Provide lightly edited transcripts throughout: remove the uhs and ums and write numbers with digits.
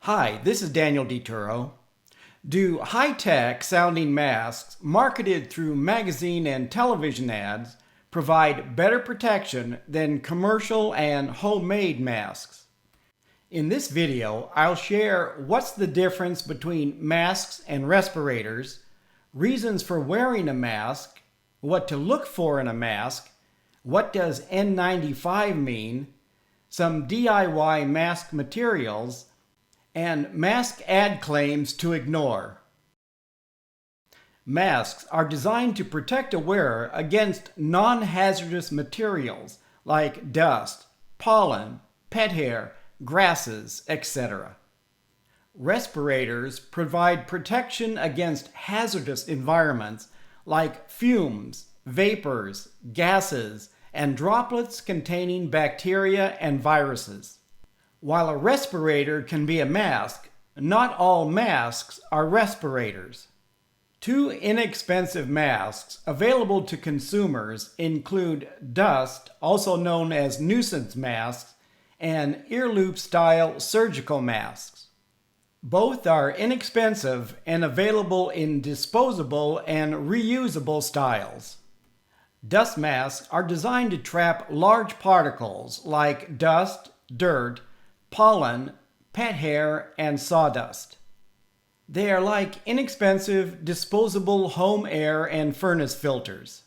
Hi, this is Daniel DiTuro. Do high-tech sounding masks marketed through magazine and television ads provide better protection than commercial and homemade masks? In this video, I'll share what's the difference between masks and respirators, reasons for wearing a mask, what to look for in a mask, what does N95 mean, some DIY mask materials, and mask ad claims to ignore. Masks are designed to protect a wearer against non-hazardous materials like dust, pollen, pet hair, grasses, etc. Respirators provide protection against hazardous environments like fumes, vapors, gases, and droplets containing bacteria and viruses. While a respirator can be a mask, not all masks are respirators. Two inexpensive masks available to consumers include dust, also known as nuisance masks, and ear loop-style surgical masks. Both are inexpensive and available in disposable and reusable styles. Dust masks are designed to trap large particles like dust, dirt, pollen, pet hair, and sawdust. They are like inexpensive, disposable home air and furnace filters.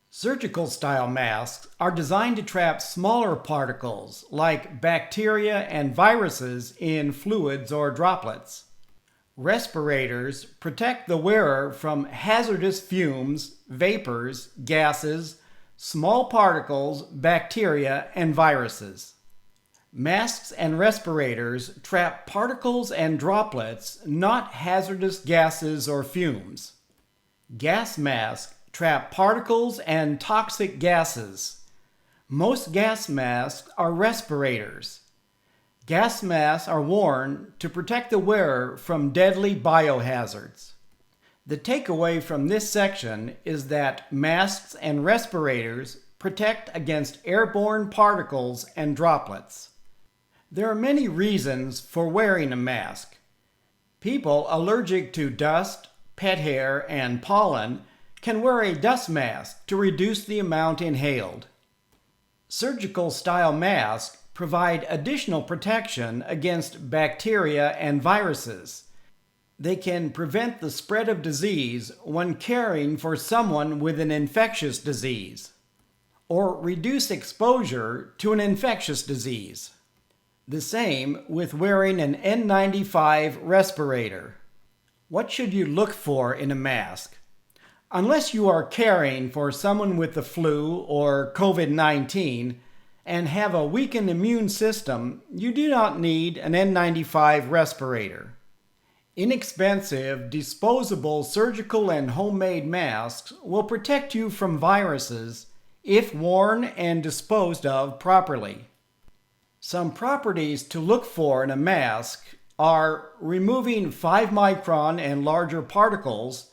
Surgical-style masks are designed to trap smaller particles like bacteria and viruses in fluids or droplets. Respirators protect the wearer from hazardous fumes, vapors, gases, small particles, bacteria, and viruses. Masks and respirators trap particles and droplets, not hazardous gases or fumes. Gas masks trap particles and toxic gases. Most gas masks are respirators. Gas masks are worn to protect the wearer from deadly biohazards. The takeaway from this section is that masks and respirators protect against airborne particles and droplets. There are many reasons for wearing a mask. People allergic to dust, pet hair, and pollen can wear a dust mask to reduce the amount inhaled. Surgical-style masks provide additional protection against bacteria and viruses. They can prevent the spread of disease when caring for someone with an infectious disease, or reduce exposure to an infectious disease. The same with wearing an N95 respirator. What should you look for in a mask? Unless you are caring for someone with the flu or COVID-19 and have a weakened immune system, you do not need an N95 respirator. Inexpensive, disposable surgical and homemade masks will protect you from viruses if worn and disposed of properly. Some properties to look for in a mask are removing 5 micron and larger particles,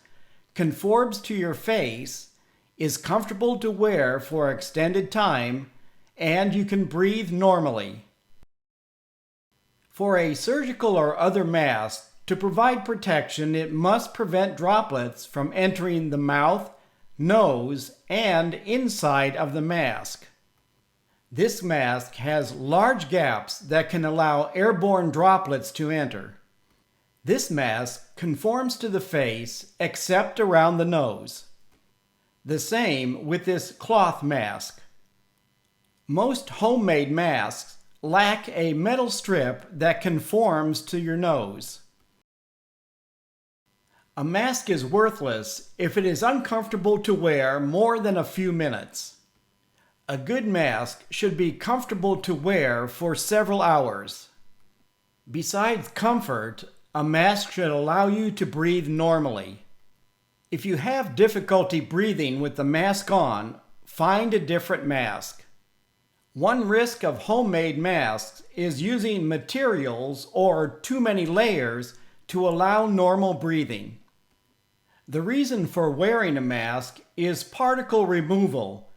conforms to your face, is comfortable to wear for extended time, and you can breathe normally. For a surgical or other mask to provide protection, it must prevent droplets from entering the mouth, nose, and inside of the mask. This mask has large gaps that can allow airborne droplets to enter. This mask conforms to the face except around the nose. The same with this cloth mask. Most homemade masks lack a metal strip that conforms to your nose. A mask is worthless if it is uncomfortable to wear more than a few minutes. A good mask should be comfortable to wear for several hours. Besides comfort, a mask should allow you to breathe normally. If you have difficulty breathing with the mask on, find a different mask. One risk of homemade masks is using materials or too many layers to allow normal breathing. The reason for wearing a mask is particle removal,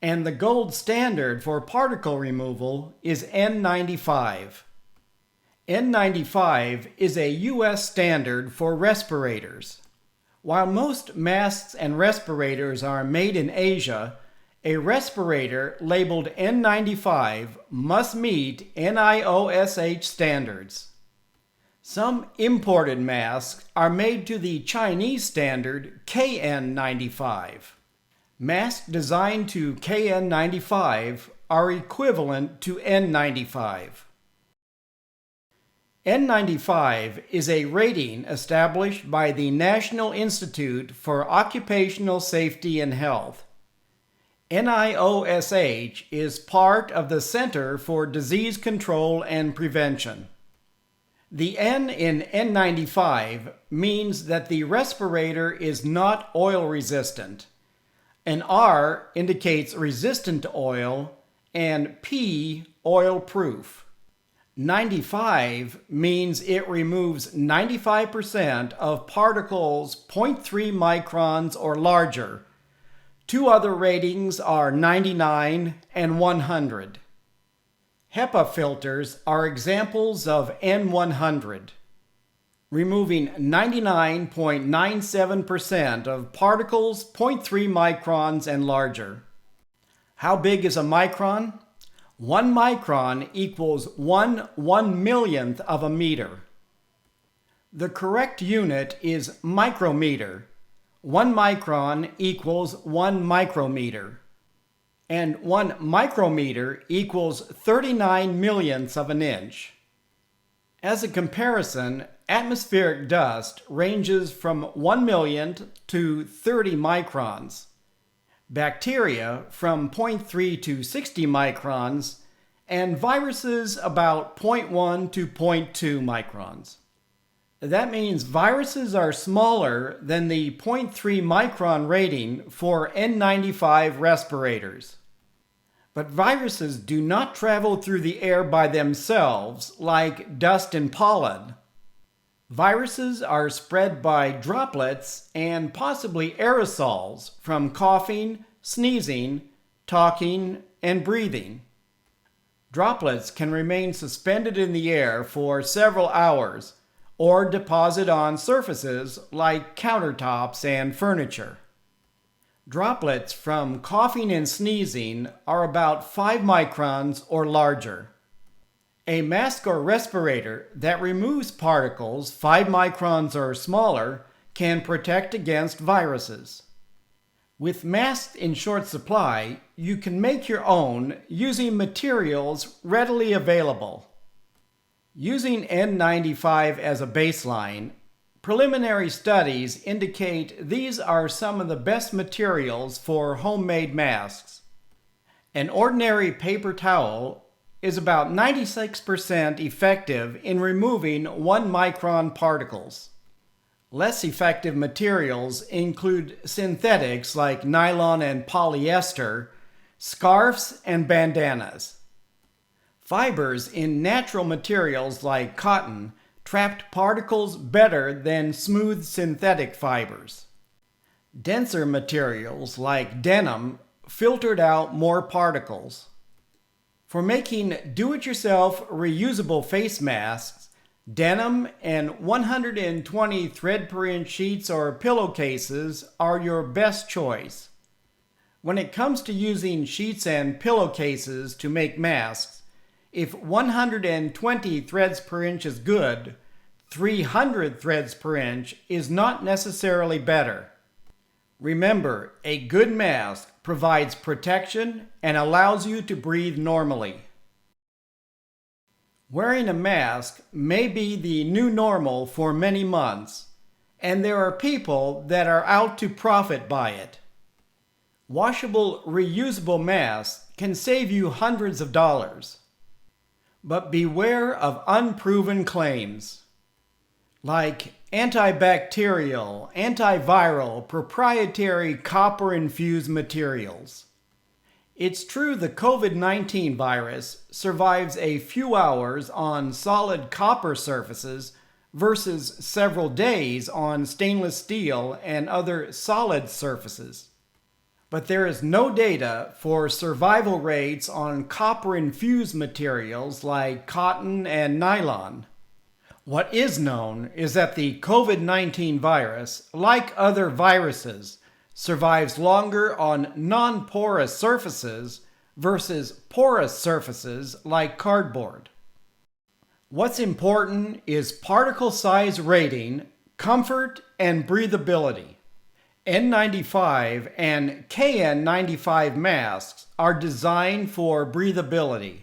and the gold standard for particle removal is N95. N95 is a U.S. standard for respirators. While most masks and respirators are made in Asia, a respirator labeled N95 must meet NIOSH standards. Some imported masks are made to the Chinese standard KN95. Masks designed to KN95 are equivalent to N95. N95 is a rating established by the National Institute for Occupational Safety and Health. NIOSH is part of the Center for Disease Control and Prevention. The N in N95 means that the respirator is not oil resistant. An R indicates resistant to oil, and P, oil proof. 95 means it removes 95% of particles 0.3 microns or larger. Two other ratings are 99 and 100. HEPA filters are examples of N100, removing 99.97% of particles 0.3 microns and larger. How big is a micron? 1 micron equals 1/1,000,000th of a meter. The correct unit is micrometer. 1 micron equals 1 micrometer. And 1 micrometer equals 39 millionths of an inch. As a comparison, atmospheric dust ranges from 1 millionth to 30 microns. Bacteria from 0.3 to 60 microns, and viruses about 0.1 to 0.2 microns. That means viruses are smaller than the 0.3 micron rating for N95 respirators. But viruses do not travel through the air by themselves like dust and pollen. Viruses are spread by droplets and possibly aerosols from coughing, sneezing, talking, and breathing. Droplets can remain suspended in the air for several hours or deposit on surfaces like countertops and furniture. Droplets from coughing and sneezing are about 5 microns or larger. A mask or respirator that removes particles 5 microns or smaller can protect against viruses. With masks in short supply, you can make your own using materials readily available. Using N95 as a baseline, preliminary studies indicate these are some of the best materials for homemade masks. An ordinary paper towel is about 96% effective in removing 1 micron particles. Less effective materials include synthetics like nylon and polyester, scarves, and bandanas. Fibers in natural materials like cotton trapped particles better than smooth synthetic fibers. Denser materials like denim filtered out more particles. For making do-it-yourself reusable face masks, denim and 120 thread per inch sheets or pillowcases are your best choice. When it comes to using sheets and pillowcases to make masks, if 120 threads per inch is good, 300 threads per inch is not necessarily better. Remember, a good mask provides protection and allows you to breathe normally. Wearing a mask may be the new normal for many months, and there are people that are out to profit by it. Washable, reusable masks can save you hundreds of dollars. But beware of unproven claims, like antibacterial, antiviral, proprietary copper-infused materials. It's true the COVID-19 virus survives a few hours on solid copper surfaces versus several days on stainless steel and other solid surfaces. But there is no data for survival rates on copper-infused materials like cotton and nylon. What is known is that the COVID-19 virus, like other viruses, survives longer on non-porous surfaces versus porous surfaces like cardboard. What's important is particle size rating, comfort, and breathability. N95 and KN95 masks are designed for breathability.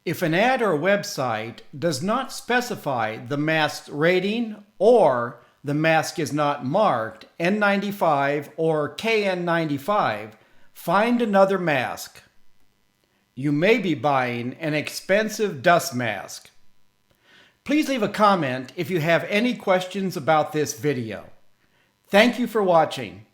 If an ad or website does not specify the mask's rating or the mask is not marked N95 or KN95, find another mask. You may be buying an expensive dust mask. Please leave a comment if you have any questions about this video. Thank you for watching.